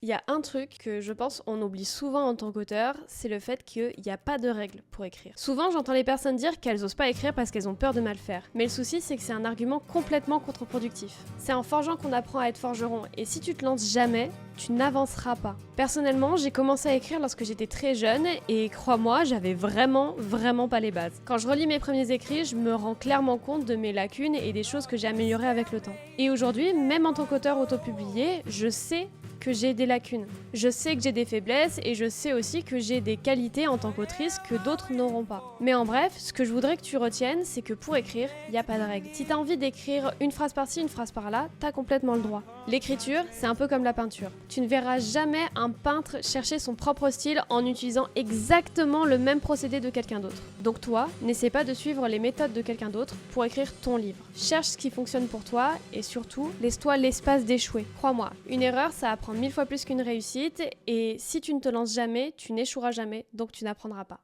Il y a un truc que je pense on oublie souvent en tant qu'auteur, c'est le fait qu'il n'y a pas de règles pour écrire. Souvent j'entends les personnes dire qu'elles osent pas écrire parce qu'elles ont peur de mal faire. Mais le souci c'est que c'est un argument complètement contre-productif. C'est en forgeant qu'on apprend à être forgeron, et si tu te lances jamais, tu n'avanceras pas. Personnellement, j'ai commencé à écrire lorsque j'étais très jeune, et crois-moi, j'avais vraiment pas les bases. Quand je relis mes premiers écrits, je me rends clairement compte de mes lacunes et des choses que j'ai améliorées avec le temps. Et aujourd'hui, même en tant qu'auteur autopublié, je sais que j'ai des lacunes. Je sais que j'ai des faiblesses et je sais aussi que j'ai des qualités en tant qu'autrice que d'autres n'auront pas. Mais en bref, ce que je voudrais que tu retiennes, c'est que pour écrire, il n'y a pas de règle. Si t'as envie d'écrire une phrase par-ci, une phrase par-là, t'as complètement le droit. L'écriture, c'est un peu comme la peinture. Tu ne verras jamais un peintre chercher son propre style en utilisant exactement le même procédé de quelqu'un d'autre. Donc toi, n'essaie pas de suivre les méthodes de quelqu'un d'autre pour écrire ton livre. Cherche ce qui fonctionne pour toi et surtout, laisse-toi l'espace d'échouer. Crois-moi, une erreur, ça apprend 1000 fois plus qu'une réussite, et si tu ne te lances jamais, tu n'échoueras jamais, donc tu n'apprendras pas.